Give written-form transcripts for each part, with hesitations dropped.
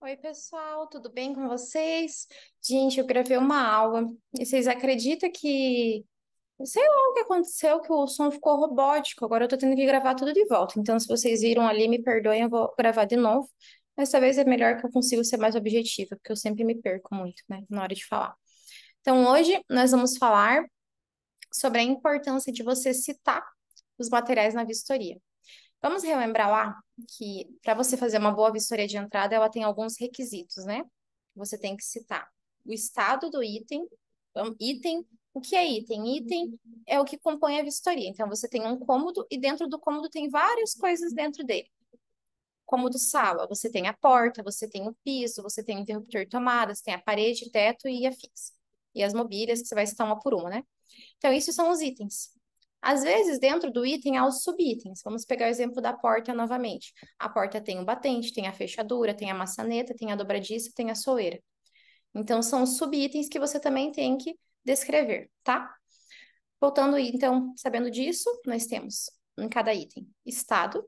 Oi, pessoal, tudo bem com vocês? Gente, eu gravei uma aula e vocês acreditam que, sei lá o que aconteceu, que o som ficou robótico. Agora eu tô tendo que gravar tudo de volta. Então, se vocês viram ali, me perdoem, eu vou gravar de novo. Dessa vez é melhor que eu consigo ser mais objetiva, porque eu sempre me perco muito, né, na hora de falar. Então, hoje nós vamos falar sobre a importância de você citar os materiais na vistoria. Vamos relembrar lá que para você fazer uma boa vistoria de entrada, ela tem alguns requisitos, né? Você tem que citar o estado do item, item, o que é item? Item é o que compõe a vistoria. Então, você tem um cômodo e dentro do cômodo tem várias coisas dentro dele. Cômodo sala, você tem a porta, você tem o piso, você tem o interruptor de tomadas, tem a parede, teto e afins. E as mobílias, que você vai citar uma por uma, né? Então, isso são os itens. Às vezes, dentro do item há os subitens. Vamos pegar o exemplo da porta novamente. A porta tem o batente, tem a fechadura, tem a maçaneta, tem a dobradiça, tem a soeira. Então, são os subitens que você também tem que descrever, tá? Voltando, então, sabendo disso, nós temos em cada item estado,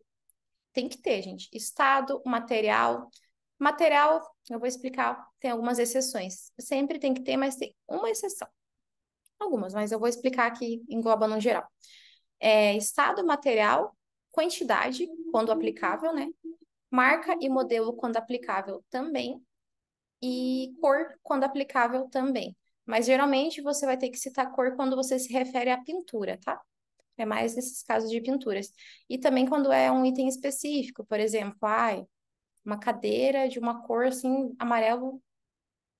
tem que ter, gente. Estado, material. Material, eu vou explicar, tem algumas exceções. Sempre tem que ter, mas tem uma exceção. Algumas, mas eu vou explicar aqui, engloba no geral. Estado, material, quantidade, quando aplicável, né? Marca e modelo, quando aplicável também. E cor, quando aplicável também. Mas geralmente você vai ter que citar cor quando você se refere à pintura, tá? É mais nesses casos de pinturas. E também quando é um item específico, por exemplo, uma cadeira de uma cor assim, amarelo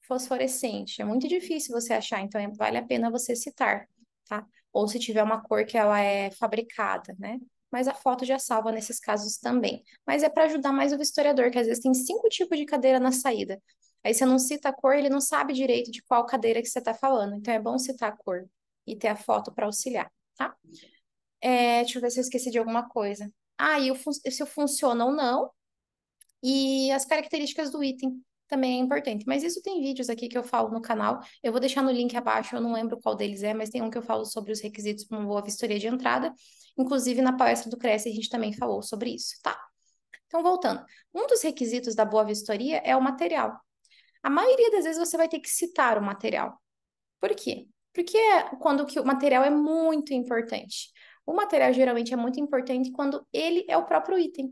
fosforescente. É muito difícil você achar, então vale a pena você citar, tá? Ou se tiver uma cor que ela é fabricada, né? Mas a foto já salva nesses casos também. Mas é para ajudar mais o vistoriador, que às vezes tem 5 tipos de cadeira na saída. Aí você não cita a cor, ele não sabe direito de qual cadeira que você está falando. Então é bom citar a cor e ter a foto para auxiliar, tá? Deixa eu ver se eu esqueci de alguma coisa. Se funciona ou não, e as características do item também é importante. Mas isso tem vídeos aqui que eu falo no canal. Eu vou deixar no link abaixo, eu não lembro qual deles é, mas tem um que eu falo sobre os requisitos para uma boa vistoria de entrada. Inclusive, na palestra do Cresce, a gente também falou sobre isso, tá? Então, voltando. Um dos requisitos da boa vistoria é o material. A maioria das vezes você vai ter que citar o material. Por quê? Porque quando que o material é muito importante. O material geralmente é muito importante quando ele é o próprio item.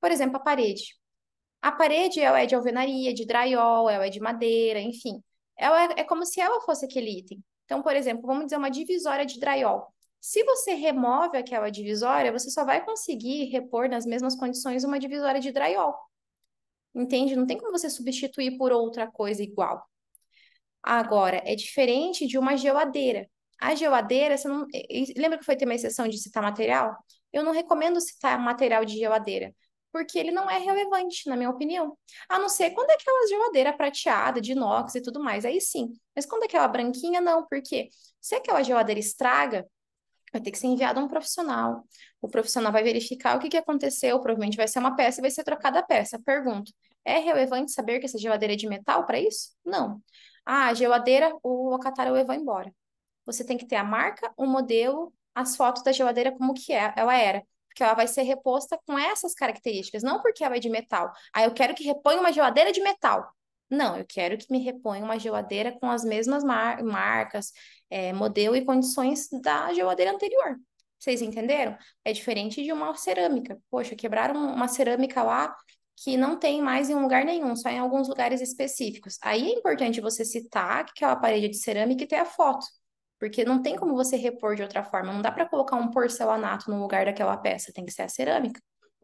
Por exemplo, a parede. A parede, ela é de alvenaria, de drywall, ela é de madeira, enfim. Ela é como se ela fosse aquele item. Então, por exemplo, vamos dizer uma divisória de drywall. Se você remove aquela divisória, você só vai conseguir repor nas mesmas condições uma divisória de drywall. Entende? Não tem como você substituir por outra coisa igual. Agora, é diferente de uma geladeira. A geladeira, você não. Lembra que foi ter uma exceção de citar material? Eu não recomendo citar material de geladeira, porque ele não é relevante, na minha opinião. A não ser quando é aquela geladeira prateada, de inox e tudo mais, aí sim. Mas quando é aquela branquinha, não, porque se aquela geladeira estraga, vai ter que ser enviado a um profissional. O profissional vai verificar o que que aconteceu, provavelmente vai ser uma peça e vai ser trocada a peça. Pergunto, é relevante saber que essa geladeira é de metal para isso? Não. Ah, a geladeira, o locatário levou embora. Você tem que ter a marca, o modelo, as fotos da geladeira como que ela era. Porque ela vai ser reposta com essas características, não porque ela é de metal. Ah, eu quero que reponha uma geladeira de metal. Não, eu quero que me reponha uma geladeira com as mesmas marcas, modelo e condições da geladeira anterior. Vocês entenderam? É diferente de uma cerâmica. Poxa, quebraram uma cerâmica lá que não tem mais em um lugar nenhum, só em alguns lugares específicos. Aí é importante você citar que aquela parede é de cerâmica e ter a foto. Porque não tem como você repor de outra forma. Não dá para colocar um porcelanato no lugar daquela peça. Tem que ser a cerâmica,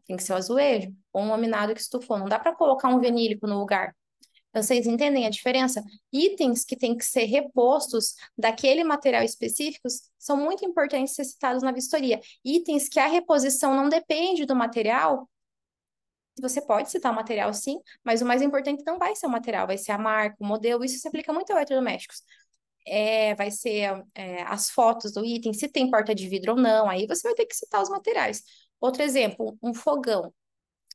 tem que ser o azulejo, ou um laminado que estufou. Não dá para colocar um vinílico no lugar. Então, vocês entendem a diferença? Itens que têm que ser repostos daquele material específico são muito importantes ser citados na vistoria. Itens que a reposição não depende do material, você pode citar o material sim, mas o mais importante não vai ser o material, vai ser a marca, o modelo. Isso se aplica muito a eletrodomésticos. Vai ser as fotos do item, se tem porta de vidro ou não, aí você vai ter que citar os materiais. Outro exemplo, um fogão.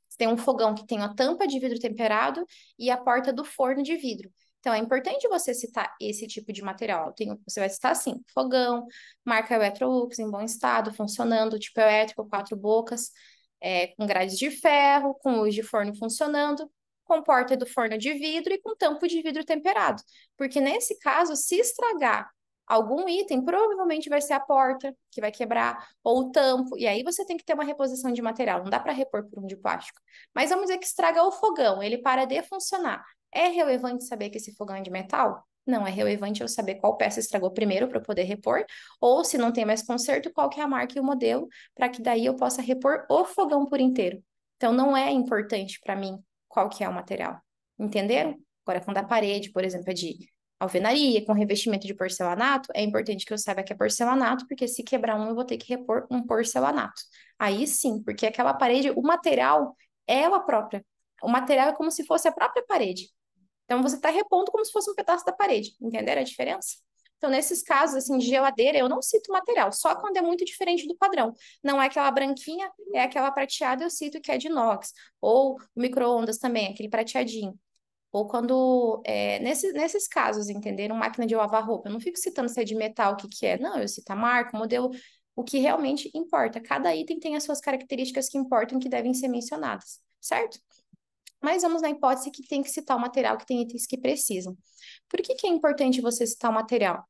Você tem um fogão que tem a tampa de vidro temperado e a porta do forno de vidro. Então, é importante você citar esse tipo de material. Você vai citar assim, fogão, marca Electrolux, em bom estado, funcionando, tipo elétrico, 4 bocas, com grades de ferro, com luz de forno funcionando, com porta do forno de vidro e com tampo de vidro temperado. Porque nesse caso, se estragar algum item, provavelmente vai ser a porta que vai quebrar ou o tampo, e aí você tem que ter uma reposição de material, não dá para repor por um de plástico. Mas vamos dizer que estraga o fogão, ele para de funcionar. É relevante saber que esse fogão é de metal? Não, é relevante eu saber qual peça estragou primeiro para eu poder repor, ou se não tem mais conserto, qual que é a marca e o modelo, para que daí eu possa repor o fogão por inteiro. Então não é importante para mim qual que é o material. Entenderam? Agora, quando a parede, por exemplo, é de alvenaria, com revestimento de porcelanato, é importante que eu saiba que é porcelanato, porque se quebrar um, eu vou ter que repor um porcelanato. Aí sim, porque aquela parede, o material é ela própria. O material é como se fosse a própria parede. Então, você está repondo como se fosse um pedaço da parede. Entenderam a diferença? Então, nesses casos, assim, de geladeira, eu não cito material, só quando é muito diferente do padrão. Não é aquela branquinha, é aquela prateada, eu cito que é de inox. Ou o micro-ondas também, aquele prateadinho. Ou quando, nesses casos, entenderam? Máquina de lavar roupa. Eu não fico citando se é de metal, o que que é. Não, eu cito a marca, o modelo, o que realmente importa. Cada item tem as suas características que importam, que devem ser mencionadas, certo? Mas vamos na hipótese que tem que citar o material, que tem itens que precisam. Por que que é importante você citar o material?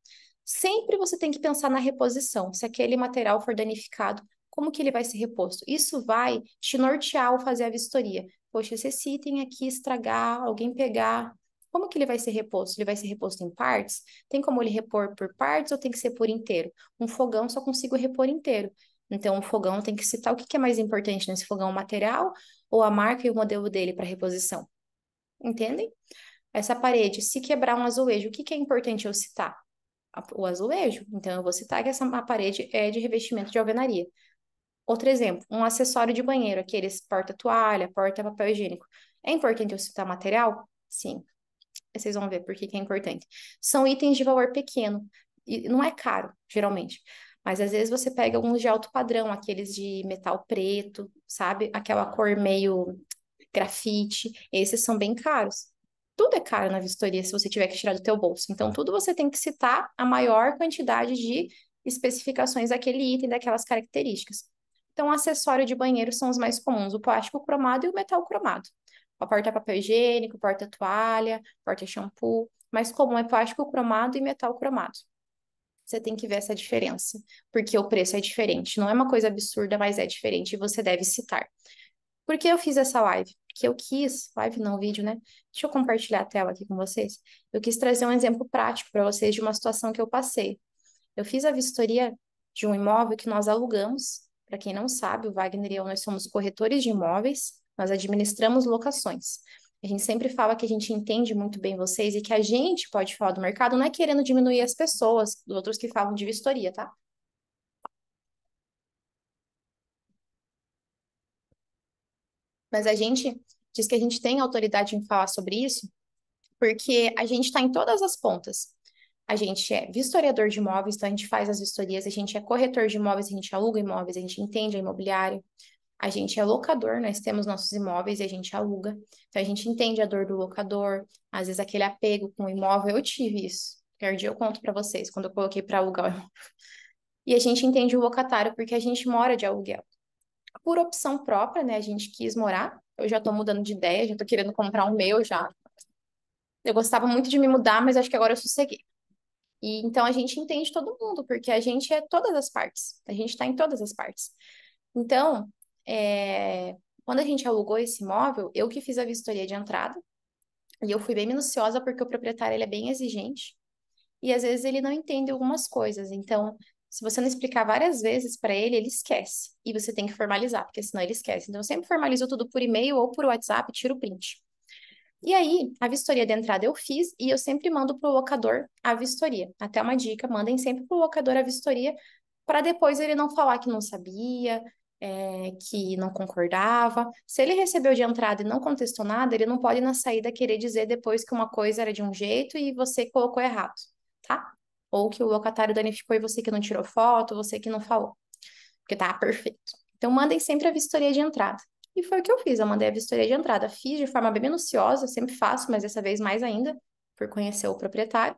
Sempre você tem que pensar na reposição. Se aquele material for danificado, como que ele vai ser reposto? Isso vai te nortear ao fazer a vistoria. Poxa, se esse item aqui estragar, alguém pegar, como que ele vai ser reposto? Ele vai ser reposto em partes? Tem como ele repor por partes ou tem que ser por inteiro? Um fogão só consigo repor inteiro. Então, o fogão tem que citar o que que é mais importante nesse fogão, o material ou a marca e o modelo dele para reposição. Entendem? Essa parede, se quebrar um azulejo, o que que é importante eu citar? O azulejo. Então, eu vou citar que essa parede é de revestimento de alvenaria. Outro exemplo, um acessório de banheiro, aqueles porta-toalha, porta-papel higiênico. É importante eu citar material? Sim. Vocês vão ver por que que é importante. São itens de valor pequeno. E não é caro, geralmente. Mas às vezes você pega alguns de alto padrão, aqueles de metal preto, sabe? Aquela cor meio grafite. Esses são bem caros. Tudo é caro na vistoria se você tiver que tirar do teu bolso. Então, tudo você tem que citar a maior quantidade de especificações daquele item, daquelas características. Então, o acessório de banheiro são os mais comuns, o plástico cromado e o metal cromado. O porta-papel higiênico, porta-toalha, porta-shampoo, mais comum é plástico cromado e metal cromado. Você tem que ver essa diferença, porque o preço é diferente. Não é uma coisa absurda, mas é diferente e você deve citar. Por que eu fiz essa live? Porque eu quis, live não, vídeo, né? Deixa eu compartilhar a tela aqui com vocês. Eu quis trazer um exemplo prático para vocês de uma situação que eu passei. Eu fiz a vistoria de um imóvel que nós alugamos. Para quem não sabe, o Wagner e eu, nós somos corretores de imóveis, nós administramos locações. A gente sempre fala que a gente entende muito bem vocês e que a gente pode falar do mercado, não é querendo diminuir as pessoas, dos outros que falam de vistoria, tá? Mas a gente diz que a gente tem autoridade em falar sobre isso porque a gente está em todas as pontas. A gente é vistoriador de imóveis, então a gente faz as vistorias, a gente é corretor de imóveis, a gente aluga imóveis, a gente entende a imobiliária, a gente é locador, nós temos nossos imóveis e a gente aluga. Então a gente entende a dor do locador, às vezes aquele apego com o imóvel, eu tive isso. Qualquer dia eu conto para vocês, quando eu coloquei para alugar o imóvel. E a gente entende o locatário porque a gente mora de aluguel. Por opção própria, né? A gente quis morar. Eu já tô mudando de ideia, já tô querendo comprar um meu já. Eu gostava muito de me mudar, mas acho que agora eu sosseguei. E então a gente entende todo mundo, porque a gente é todas as partes. A gente está em todas as partes. Então, quando a gente alugou esse imóvel, eu que fiz a vistoria de entrada, e eu fui bem minuciosa porque o proprietário ele é bem exigente e às vezes ele não entende algumas coisas. Então, se você não explicar várias vezes para ele, ele esquece. E você tem que formalizar, porque senão ele esquece. Então, eu sempre formalizo tudo por e-mail ou por WhatsApp, tiro o print. E aí, a vistoria de entrada eu fiz e eu sempre mando para o locador a vistoria. Até uma dica, mandem sempre para o locador a vistoria para depois ele não falar que não sabia, que não concordava. Se ele recebeu de entrada e não contestou nada, ele não pode na saída querer dizer depois que uma coisa era de um jeito e você colocou errado, tá? Ou que o locatário danificou e você que não tirou foto, você que não falou, porque tá perfeito. Então, mandem sempre a vistoria de entrada. E foi o que eu fiz, eu mandei a vistoria de entrada. Fiz de forma bem minuciosa, sempre faço, mas dessa vez mais ainda, por conhecer o proprietário.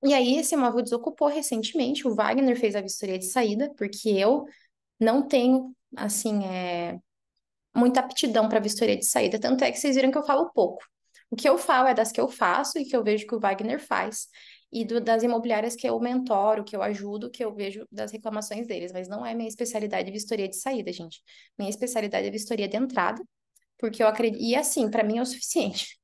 E aí, esse imóvel desocupou recentemente, o Wagner fez a vistoria de saída, porque eu não tenho, assim, muita aptidão para vistoria de saída, tanto é que vocês viram que eu falo pouco. O que eu falo é das que eu faço e que eu vejo que o Wagner faz, e das imobiliárias que eu mentoro, que eu ajudo, que eu vejo das reclamações deles, mas não é minha especialidade vistoria de saída, gente. Minha especialidade é vistoria de entrada, porque eu acredito, e assim, para mim é o suficiente.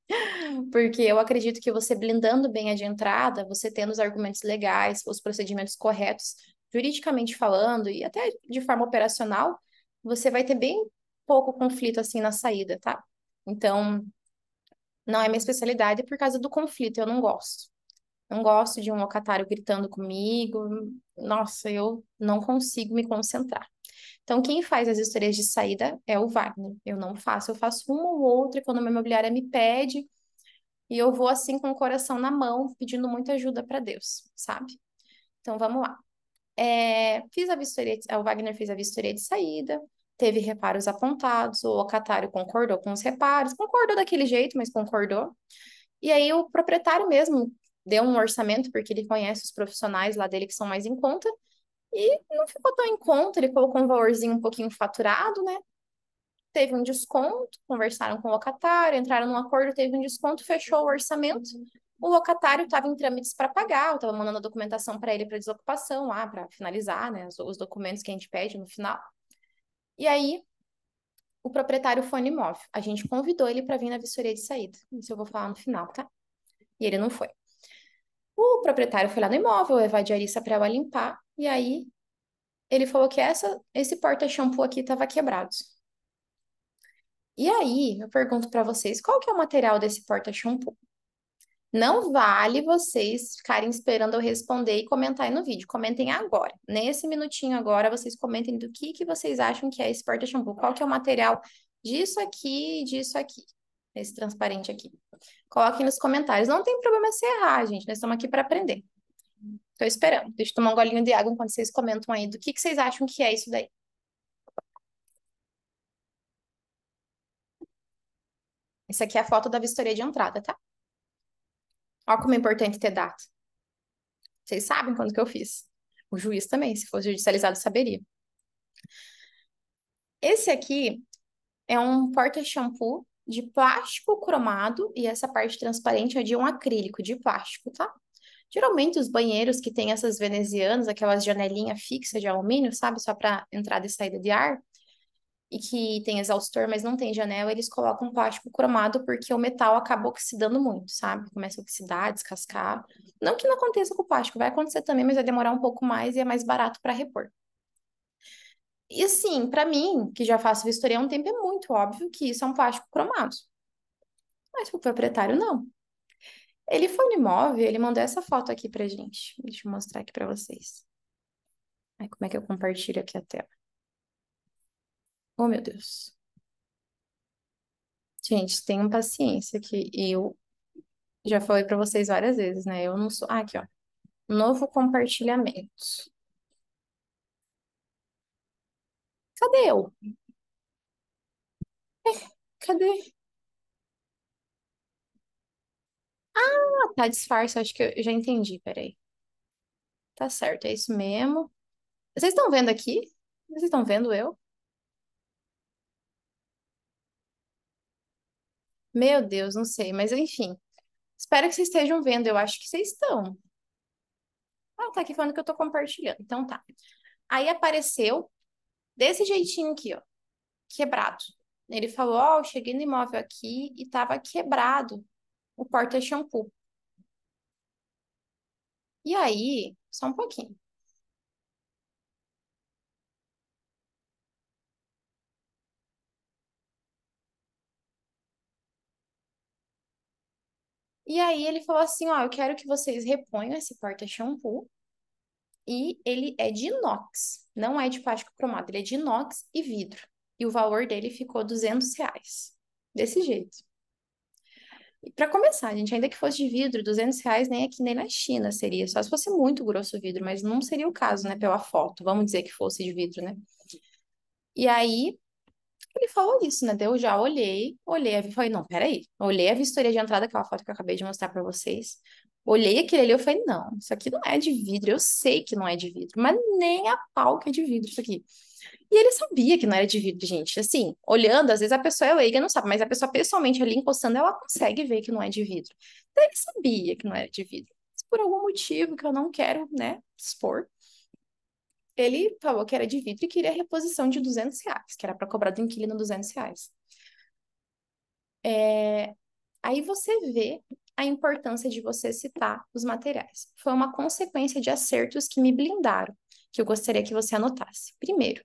Porque eu acredito que você blindando bem a de entrada, você tendo os argumentos legais, os procedimentos corretos, juridicamente falando, e até de forma operacional, você vai ter bem pouco conflito assim na saída, tá? Então, não é minha especialidade por causa do conflito, eu não gosto. Não gosto de um locatário gritando comigo. Nossa, eu não consigo me concentrar. Então, quem faz as histórias de saída é o Wagner. Eu não faço, eu faço uma ou outra quando a minha imobiliária me pede, e eu vou assim com o coração na mão, pedindo muita ajuda para Deus, sabe? Então, vamos lá. Fiz a vistoria, o Wagner fez a vistoria de saída, teve reparos apontados, o locatário concordou com os reparos, concordou daquele jeito, mas concordou. E aí o proprietário mesmo deu um orçamento, porque ele conhece os profissionais lá dele que são mais em conta, e não ficou tão em conta, ele colocou um valorzinho um pouquinho faturado, né? Teve um desconto, conversaram com o locatário, entraram num acordo, teve um desconto, fechou o orçamento. O locatário estava em trâmites para pagar, eu estava mandando a documentação para ele para desocupação lá, para finalizar, né, os documentos que a gente pede no final. E aí, o proprietário foi no imóvel. A gente convidou ele para vir na vistoria de saída. Isso eu vou falar no final, tá? E ele não foi. O proprietário foi lá no imóvel, levar a diarista para ela limpar, e aí ele falou que esse porta-shampoo aqui estava quebrado. E aí, eu pergunto para vocês, qual que é o material desse porta-shampoo? Não vale vocês ficarem esperando eu responder e comentar aí no vídeo. Comentem agora. Nesse minutinho agora, vocês comentem do que vocês acham que é esse porta-shampoo. Qual que é o material disso aqui e disso aqui. Esse transparente aqui. Coloquem nos comentários. Não tem problema se errar, gente. Nós estamos aqui para aprender. Tô esperando. Deixa eu tomar um golinho de água enquanto vocês comentam aí do que vocês acham que é isso daí. Essa aqui é a foto da vistoria de entrada, tá? Olha como é importante ter data. Vocês sabem quando que eu fiz. O juiz também, se fosse judicializado, saberia. Esse aqui é um porta-shampoo de plástico cromado e essa parte transparente é de um acrílico de plástico, tá? Geralmente os banheiros que tem essas venezianas, aquelas janelinhas fixas de alumínio, sabe? Só para entrada e saída de ar, e que tem exaustor, mas não tem janela, eles colocam plástico cromado porque o metal acaba oxidando muito, sabe? Começa a oxidar, descascar. Não que não aconteça com o plástico, vai acontecer também, mas vai demorar um pouco mais e é mais barato para repor. E assim, para mim, que já faço vistoria há um tempo, é muito óbvio que isso é um plástico cromado. Mas pro proprietário, não. Ele foi no imóvel, ele mandou essa foto aqui pra gente. Deixa eu mostrar aqui pra vocês. Ai, como é que eu compartilho aqui a tela? Oh, meu Deus. Gente, tenham paciência que eu já falei pra vocês várias vezes, né? Eu não sou. Ah, aqui, ó. Novo compartilhamento. Cadê eu? Cadê? Ah, tá, disfarce. Acho que eu já entendi. Peraí. Tá certo, é isso mesmo. Vocês estão vendo aqui? Vocês estão vendo eu? Meu Deus, não sei, mas enfim. Espero que vocês estejam vendo. Eu acho que vocês estão. Ah, tá aqui falando que eu tô compartilhando. Então tá. Aí apareceu desse jeitinho aqui, ó, quebrado. Ele falou: Ó, eu cheguei no imóvel aqui e tava quebrado o porta-shampoo. E aí, só um pouquinho. E aí ele falou assim: Ó, eu quero que vocês reponham esse porta-shampoo. E ele é de inox, não é de plástico cromado, ele é de inox e vidro. E o valor dele ficou R$ 200. Desse jeito. E para começar, gente, ainda que fosse de vidro, R$ 200 nem aqui nem na China seria. Só se fosse muito grosso o vidro, mas não seria o caso, né? Pela foto. Vamos dizer que fosse de vidro, né? E aí ele falou isso, né? Daí eu já olhei, e falei, não, peraí. Olhei a vistoria de entrada, aquela foto que eu acabei de mostrar para vocês. Olhei aquele ali, eu falei, não, isso aqui não é de vidro. Eu sei que não é de vidro, mas nem a pau que é de vidro isso aqui. E ele sabia que não era de vidro, gente. Assim, olhando, às vezes a pessoa é leiga e não sabe, mas a pessoa pessoalmente ali encostando, ela consegue ver que não é de vidro. Então ele sabia que não era de vidro. Mas por algum motivo que eu não quero, né, expor, ele falou que era de vidro e queria reposição de R$ 200, que era para cobrar do inquilino R$ 200. Aí você vê a importância de você citar os materiais. Foi uma consequência de acertos que me blindaram, que eu gostaria que você anotasse. Primeiro,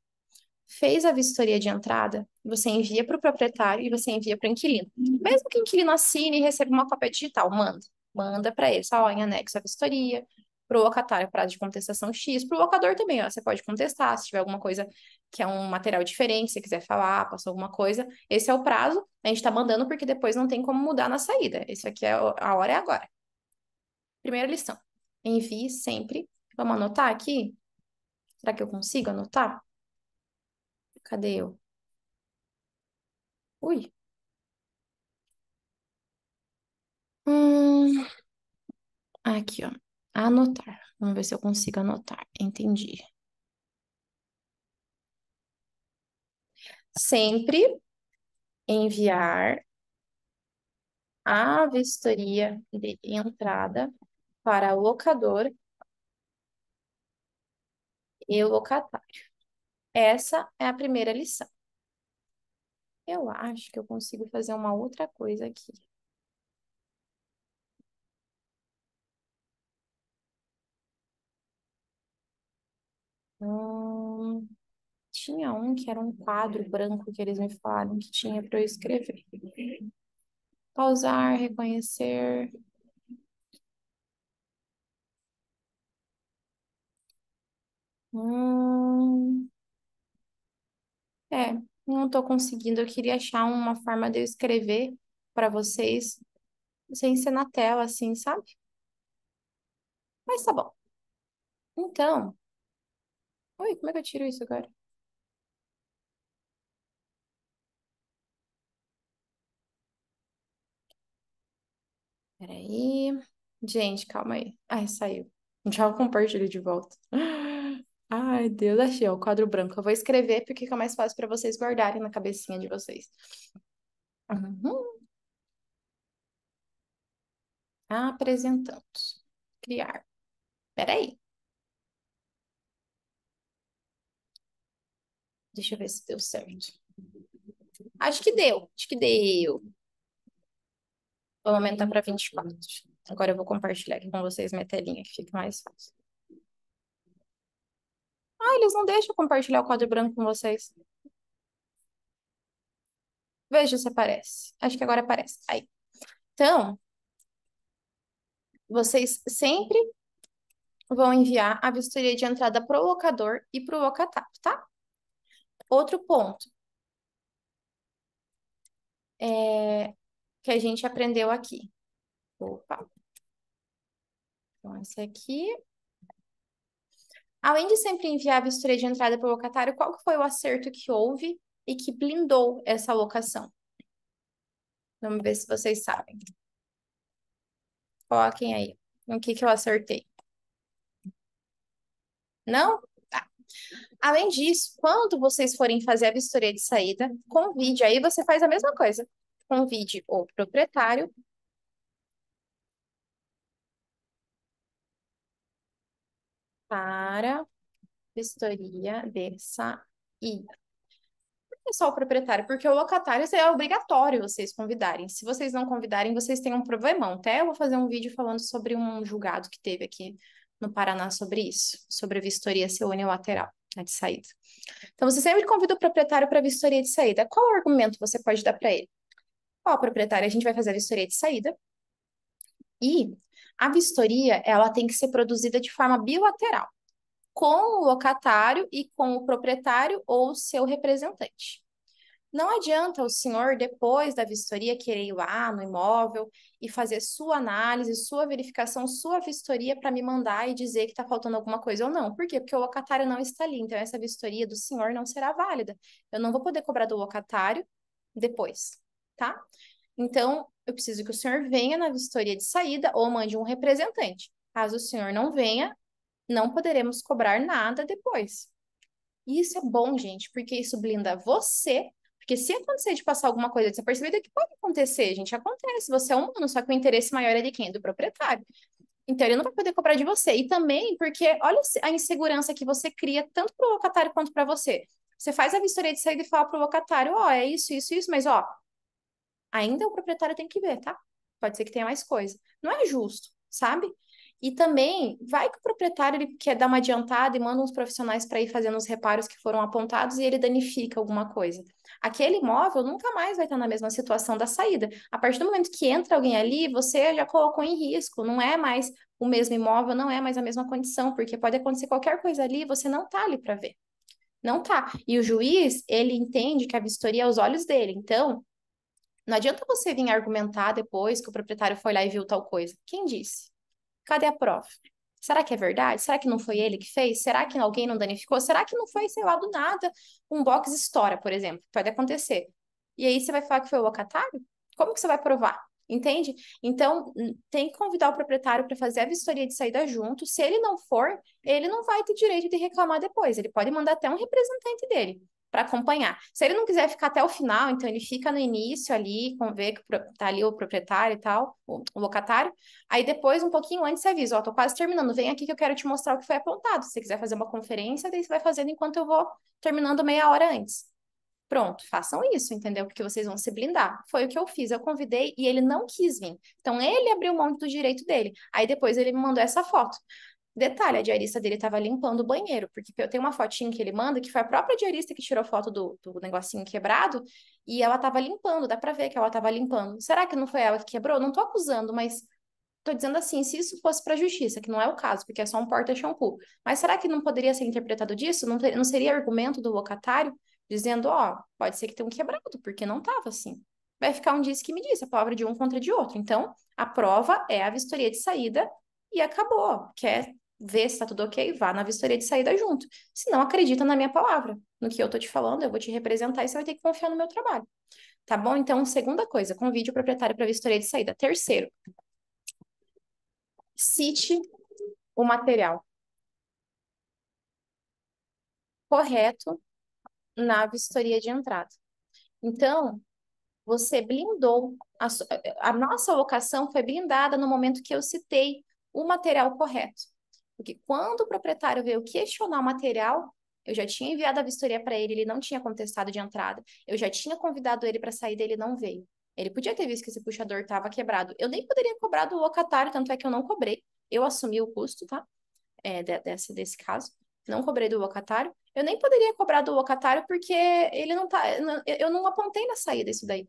fez a vistoria de entrada, você envia para o proprietário e você envia para o inquilino. Mesmo que o inquilino assine e receba uma cópia digital, manda. Manda para ele, só ó, em anexo a vistoria, para o locatário prazo de contestação X, para o locador também, ó, você pode contestar, se tiver alguma coisa que é um material diferente, se quiser falar, passou alguma coisa, esse é o prazo, a gente está mandando porque depois não tem como mudar na saída. Isso aqui é a hora é agora. Primeira lição, envie sempre. Vamos anotar aqui? Será que eu consigo anotar? Cadê eu? Ui. Hum, aqui, ó. Anotar. Vamos ver se eu consigo anotar. Entendi. Sempre enviar a vistoria de entrada para o locador e o locatário. Essa é a primeira lição. Eu acho que eu consigo fazer uma outra coisa aqui. Hum, tinha um que era um quadro branco que eles me falaram que tinha para eu escrever. Pausar, reconhecer. Hum, não estou conseguindo. Eu queria achar uma forma de eu escrever para vocês sem ser na tela, assim, sabe? Mas tá bom. Então, oi, como é que eu tiro isso agora? Peraí. Gente, calma aí. Ai, saiu. Já eu compartilho de volta. Ai, Deus, achei ó, o quadro branco. Eu vou escrever porque fica mais fácil para vocês guardarem na cabecinha de vocês. Uhum. Apresentando. Criar. Peraí. Deixa eu ver se deu certo. Acho que deu. Acho que deu. Vou aumentar para 24. Agora eu vou compartilhar aqui com vocês minha telinha, que fica mais fácil. Ah, eles não deixam eu compartilhar o quadro branco com vocês. Veja se aparece. Acho que agora aparece. Aí. Então, vocês sempre vão enviar a vistoria de entrada para o locador e para o locatário, tá? Outro ponto que a gente aprendeu aqui. Opa. Então, esse aqui. Além de sempre enviar a vistoria de entrada para o locatário, qual que foi o acerto que houve e que blindou essa locação? Vamos ver se vocês sabem. Coloquem aí. O que que eu acertei? Não? Tá. Além disso, quando vocês forem fazer a vistoria de saída, convide, aí você faz a mesma coisa. Convide o proprietário para vistoria de saída. Por que só o proprietário? Porque o locatário é obrigatório vocês convidarem. Se vocês não convidarem, vocês têm um problemão. Até eu vou fazer um vídeo falando sobre um julgado que teve aqui no Paraná sobre isso, sobre a vistoria ser unilateral, né, de saída. Então, você sempre convida o proprietário para a vistoria de saída. Qual argumento você pode dar para ele? Ó, proprietário, a gente vai fazer a vistoria de saída e a vistoria, ela tem que ser produzida de forma bilateral, com o locatário e com o proprietário ou seu representante. Não adianta o senhor, depois da vistoria, querer ir lá no imóvel e fazer sua análise, sua verificação, sua vistoria para me mandar e dizer que está faltando alguma coisa ou não. Por quê? Porque o locatário não está ali. Então, essa vistoria do senhor não será válida. Eu não vou poder cobrar do locatário depois, tá? Então, eu preciso que o senhor venha na vistoria de saída ou mande um representante. Caso o senhor não venha, não poderemos cobrar nada depois. E isso é bom, gente, porque isso blinda você. Porque se acontecer de passar alguma coisa desapercebida, que pode acontecer, gente, acontece. Você é humano, só que o interesse maior é de quem? Do proprietário. Então, ele não vai poder cobrar de você. E também porque olha a insegurança que você cria, tanto para o locatário quanto para você. Você faz a vistoria de saída e fala para o locatário: ó, é isso, isso, isso, mas ó, ainda o proprietário tem que ver, tá? Pode ser que tenha mais coisa. Não é justo, sabe? E também, vai que o proprietário ele quer dar uma adiantada e manda uns profissionais para ir fazendo os reparos que foram apontados e ele danifica alguma coisa. Aquele imóvel nunca mais vai estar na mesma situação da saída. A partir do momento que entra alguém ali, você já colocou em risco. Não é mais o mesmo imóvel, não é mais a mesma condição, porque pode acontecer qualquer coisa ali e você não tá ali para ver. Não tá. E o juiz, ele entende que a vistoria é aos olhos dele. Então, não adianta você vir argumentar depois que o proprietário foi lá e viu tal coisa. Quem disse? Cadê a prova? Será que é verdade? Será que não foi ele que fez? Será que alguém não danificou? Será que não foi, sei lá, do nada, um box estoura, por exemplo? Pode acontecer. E aí você vai falar que foi o locatário? Como que você vai provar? Entende? Então, tem que convidar o proprietário para fazer a vistoria de saída junto. Se ele não for, ele não vai ter direito de reclamar depois. Ele pode mandar até um representante dele para acompanhar. Se ele não quiser ficar até o final, então ele fica no início ali, com ver que tá ali o proprietário e tal, o locatário. Aí depois, um pouquinho antes, você avisa, ó, tô quase terminando, vem aqui que eu quero te mostrar o que foi apontado. Se você quiser fazer uma conferência, daí você vai fazendo enquanto eu vou terminando meia hora antes. Pronto, façam isso, entendeu? Porque vocês vão se blindar. Foi o que eu fiz, eu convidei e ele não quis vir. Então ele abriu mão do direito dele. Aí depois ele me mandou essa foto. Detalhe, a diarista dele estava limpando o banheiro, porque eu tenho uma fotinha que ele manda, que foi a própria diarista que tirou foto do negocinho quebrado, e ela estava limpando, dá pra ver que ela estava limpando. Será que não foi ela que quebrou? Não tô acusando, mas tô dizendo assim, se isso fosse para a justiça, que não é o caso, porque é só um porta-shampoo. Mas será que não poderia ser interpretado disso? Não seria argumento do locatário dizendo, ó, pode ser que tenha um quebrado, porque não estava assim. Vai ficar um disse que me disse, a palavra de um contra de outro. Então, a prova é a vistoria de saída e acabou. Quer ver se está tudo ok? Vá na vistoria de saída junto. Se não, acredita na minha palavra, no que eu tô te falando, eu vou te representar e você vai ter que confiar no meu trabalho. Tá bom? Então, segunda coisa, convide o proprietário para vistoria de saída. Terceiro, cite o material correto na vistoria de entrada. Então, você blindou, a nossa locação foi blindada no momento que eu citei o material correto. Porque quando o proprietário veio questionar o material, eu já tinha enviado a vistoria para ele, ele não tinha contestado de entrada. Eu já tinha convidado ele para sair dele, não veio. Ele podia ter visto que esse puxador estava quebrado. Eu nem poderia cobrar do locatário, tanto é que eu não cobrei. Eu assumi o custo, tá? Desse caso. Não cobrei do locatário. Eu nem poderia cobrar do locatário porque ele não tá. Eu não apontei na saída isso daí.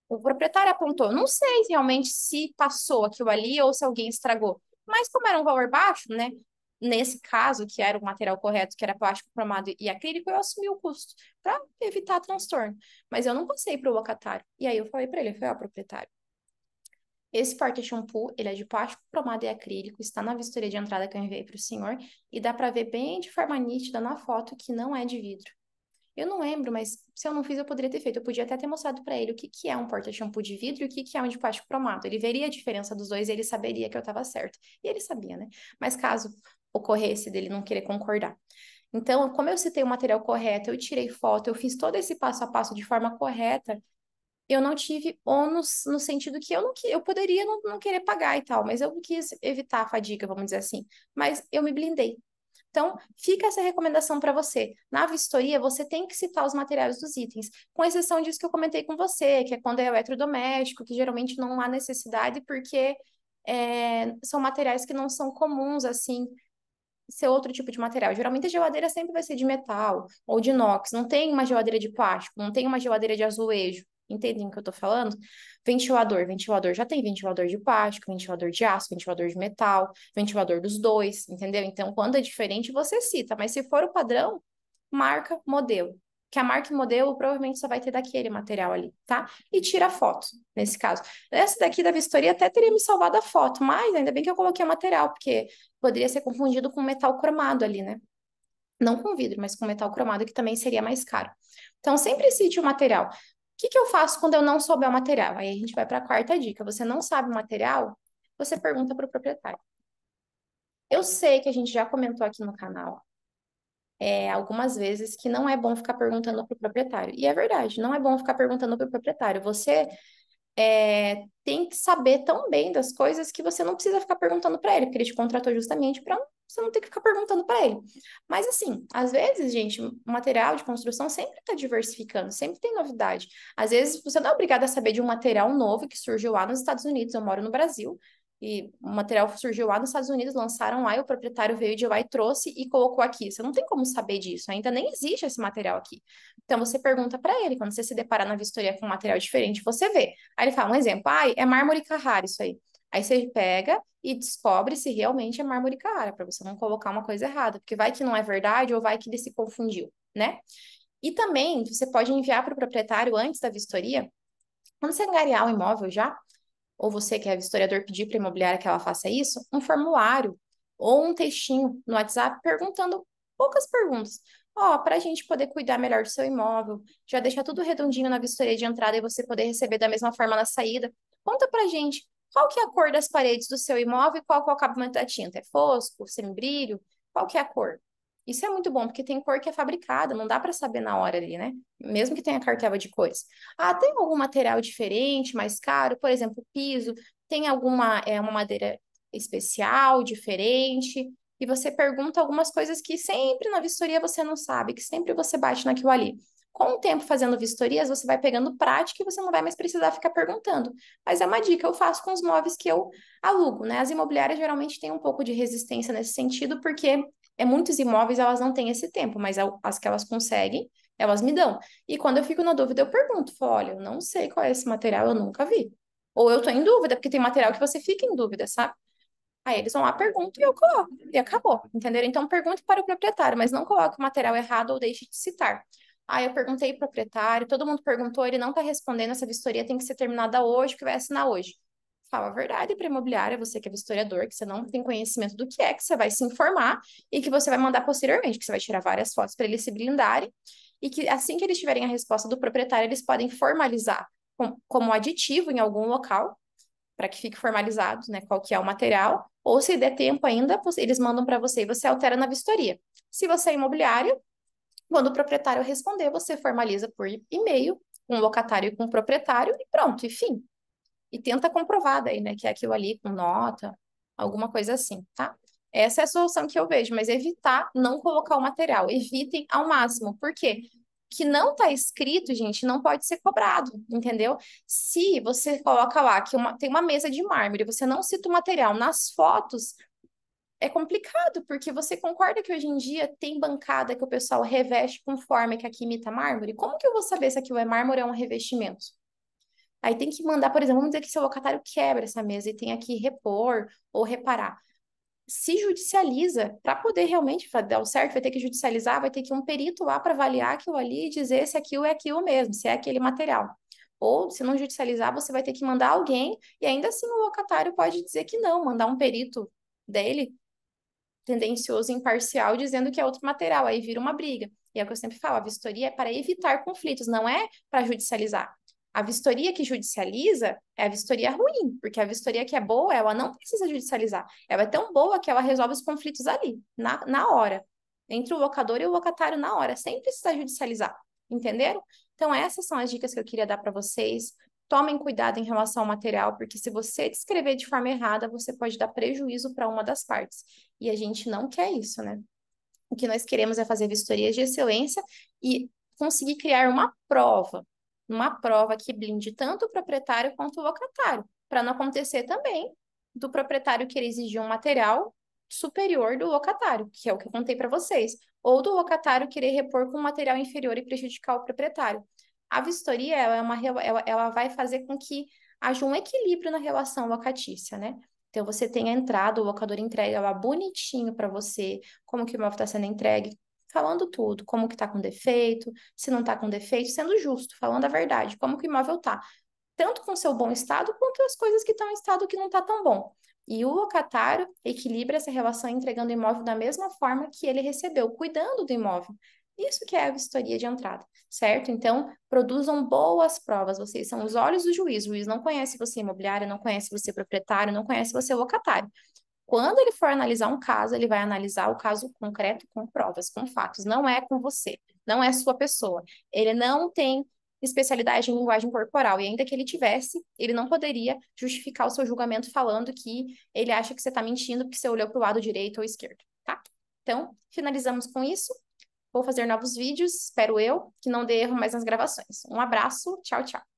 O proprietário apontou. Não sei realmente se passou aquilo ali ou se alguém estragou. Mas como era um valor baixo, né? Nesse caso, que era o material correto, que era plástico cromado e acrílico, eu assumi o custo para evitar transtorno. Mas eu não passei para o locatário. E aí eu falei para ele, foi ó, proprietário. Esse porta-shampoo, ele é de plástico cromado e acrílico, está na vistoria de entrada que eu enviei para o senhor e dá para ver bem de forma nítida na foto que não é de vidro. Eu não lembro, mas se eu não fiz, eu poderia ter feito. Eu podia até ter mostrado para ele o que que é um porta-shampoo de vidro e o que que é um de plástico cromado. Ele veria a diferença dos dois e ele saberia que eu estava certa. E ele sabia, né? Mas caso ocorresse dele não querer concordar. Então, como eu citei o material correto, eu tirei foto, eu fiz todo esse passo a passo de forma correta, eu não tive ônus no sentido que eu poderia não querer pagar e tal, mas eu quis evitar a fadiga, vamos dizer assim. Mas eu me blindei. Então, fica essa recomendação para você. Na vistoria, você tem que citar os materiais dos itens, com exceção disso que eu comentei com você, que é quando é eletrodoméstico, que geralmente não há necessidade, porque são materiais que não são comuns, assim, ser outro tipo de material. Geralmente a geladeira sempre vai ser de metal ou de inox, não tem uma geladeira de plástico, não tem uma geladeira de azulejo. Entendem o que eu tô falando? Ventilador já tem ventilador de plástico, ventilador de aço, ventilador de metal, ventilador dos dois, entendeu? Então, quando é diferente, você cita, mas se for o padrão, marca, modelo. Que a marca e modelo provavelmente só vai ter daquele material ali, tá? E tira a foto, nesse caso. Essa daqui da vistoria até teria me salvado a foto, mas ainda bem que eu coloquei o material, porque poderia ser confundido com metal cromado ali, né? Não com vidro, mas com metal cromado, que também seria mais caro. Então, sempre cite o material. O que que eu faço quando eu não souber o material? Aí a gente vai para a quarta dica. Você não sabe o material, você pergunta para o proprietário. Eu sei que a gente já comentou aqui no canal. algumas vezes que não é bom ficar perguntando para o proprietário. E é verdade, não é bom ficar perguntando para o proprietário. Você tem que saber tão bem das coisas que você não precisa ficar perguntando para ele, porque ele te contratou justamente para você não ter que ficar perguntando para ele. Mas assim, às vezes, gente, o material de construção sempre está diversificando, sempre tem novidade. Às vezes você não é obrigado a saber de um material novo que surgiu lá nos Estados Unidos. Eu moro no Brasil. E o material surgiu lá nos Estados Unidos, lançaram lá e o proprietário veio de lá e trouxe e colocou aqui. Você não tem como saber disso, ainda nem existe esse material aqui. Então você pergunta para ele, quando você se deparar na vistoria com um material diferente, você vê. Aí ele fala um exemplo, é mármore Carrara isso aí. Aí você pega e descobre se realmente é mármore Carrara, para você não colocar uma coisa errada, porque vai que não é verdade ou vai que ele se confundiu, né? E também você pode enviar para o proprietário antes da vistoria, quando você angariar o imóvel já, ou você que é historiador pedir para a imobiliária que ela faça isso, um formulário ou um textinho no WhatsApp perguntando poucas perguntas. Ó, para a gente poder cuidar melhor do seu imóvel, já deixar tudo redondinho na vistoria de entrada e você poder receber da mesma forma na saída. Conta pra gente qual que é a cor das paredes do seu imóvel e qual que é o acabamento da tinta. É fosco, semibrilho? Qual que é a cor? Isso é muito bom, porque tem cor que é fabricada, não dá para saber na hora ali, né? Mesmo que tenha cartela de cores. Tem algum material diferente, mais caro? Por exemplo, piso, tem alguma uma madeira especial, diferente? E você pergunta algumas coisas que sempre na vistoria você não sabe, que sempre você bate naquilo ali. Com o tempo fazendo vistorias, você vai pegando prática e você não vai mais precisar ficar perguntando. Mas é uma dica, eu faço com os móveis que eu alugo, né? As imobiliárias geralmente têm um pouco de resistência nesse sentido, porque muitos imóveis elas não têm esse tempo, mas as que elas conseguem, elas me dão. E quando eu fico na dúvida, eu pergunto, falo, olha, eu não sei qual é esse material, eu nunca vi. Ou eu tô em dúvida, porque tem material que você fica em dúvida, sabe? Aí eles vão lá, perguntam e eu coloco. E acabou, entendeu? Então pergunte para o proprietário, mas não coloque o material errado ou deixe de citar. Aí eu perguntei para o proprietário, todo mundo perguntou, ele não está respondendo, essa vistoria tem que ser terminada hoje, que vai assinar hoje. Fala a verdade para a imobiliária, você que é vistoriador, que você não tem conhecimento do que você vai se informar e que você vai mandar posteriormente, que você vai tirar várias fotos para eles se blindarem e que assim que eles tiverem a resposta do proprietário, eles podem formalizar como aditivo em algum local para que fique formalizado, né, qual que é o material, ou se der tempo ainda, eles mandam para você e você altera na vistoria. Se você é imobiliário, quando o proprietário responder, você formaliza por e-mail com o locatário e com o proprietário e pronto, enfim. E tenta comprovar daí, né, que é aquilo ali com nota, alguma coisa assim, tá? Essa é a solução que eu vejo, mas evitar não colocar o material. Evitem ao máximo. Por quê? Que não está escrito, gente, não pode ser cobrado, entendeu? Se você coloca lá que tem uma mesa de mármore, você não cita o material nas fotos, é complicado, porque você concorda que hoje em dia tem bancada que o pessoal reveste com forma que aqui imita mármore? Como que eu vou saber se aquilo é mármore ou é um revestimento? Aí tem que mandar, por exemplo, vamos dizer que seu locatário quebra essa mesa e tem que repor ou reparar. Se judicializa, para poder realmente dar o certo, vai ter que judicializar, vai ter que ir um perito lá para avaliar aquilo ali e dizer se aquilo é aquilo mesmo, se é aquele material. Ou, se não judicializar, você vai ter que mandar alguém, e ainda assim o locatário pode dizer que não, mandar um perito dele, tendencioso e imparcial, dizendo que é outro material, aí vira uma briga. E é o que eu sempre falo, a vistoria é para evitar conflitos, não é para judicializar. A vistoria que judicializa é a vistoria ruim, porque a vistoria que é boa, ela não precisa judicializar. Ela é tão boa que ela resolve os conflitos ali, na hora, entre o locador e o locatário na hora, sem precisar judicializar. Entenderam? Então, essas são as dicas que eu queria dar para vocês. Tomem cuidado em relação ao material, porque se você descrever de forma errada, você pode dar prejuízo para uma das partes. E a gente não quer isso, né? O que nós queremos é fazer vistorias de excelência e conseguir criar uma prova que blinde tanto o proprietário quanto o locatário, para não acontecer também do proprietário querer exigir um material superior do locatário, que é o que eu contei para vocês, ou do locatário querer repor com um material inferior e prejudicar o proprietário. A vistoria, ela vai fazer com que haja um equilíbrio na relação locatícia, né? Então, você tem a entrada, o locador entrega lá bonitinho para você, como que o imóvel está sendo entregue, falando tudo, como que está com defeito, se não está com defeito, sendo justo, falando a verdade, como que o imóvel está, tanto com seu bom estado, quanto as coisas que estão em estado que não está tão bom. E o locatário equilibra essa relação entregando o imóvel da mesma forma que ele recebeu, cuidando do imóvel. Isso que é a vistoria de entrada, certo? Então, produzam boas provas. Vocês são os olhos do juiz. O juiz não conhece você imobiliário, não conhece você proprietário, não conhece você locatário. Quando ele for analisar um caso, ele vai analisar o caso concreto com provas, com fatos, não é com você, não é sua pessoa. Ele não tem especialidade em linguagem corporal, e ainda que ele tivesse, ele não poderia justificar o seu julgamento falando que ele acha que você está mentindo porque você olhou para o lado direito ou esquerdo, tá? Então, finalizamos com isso. Vou fazer novos vídeos, espero eu, que não dê erro mais nas gravações. Um abraço, tchau, tchau.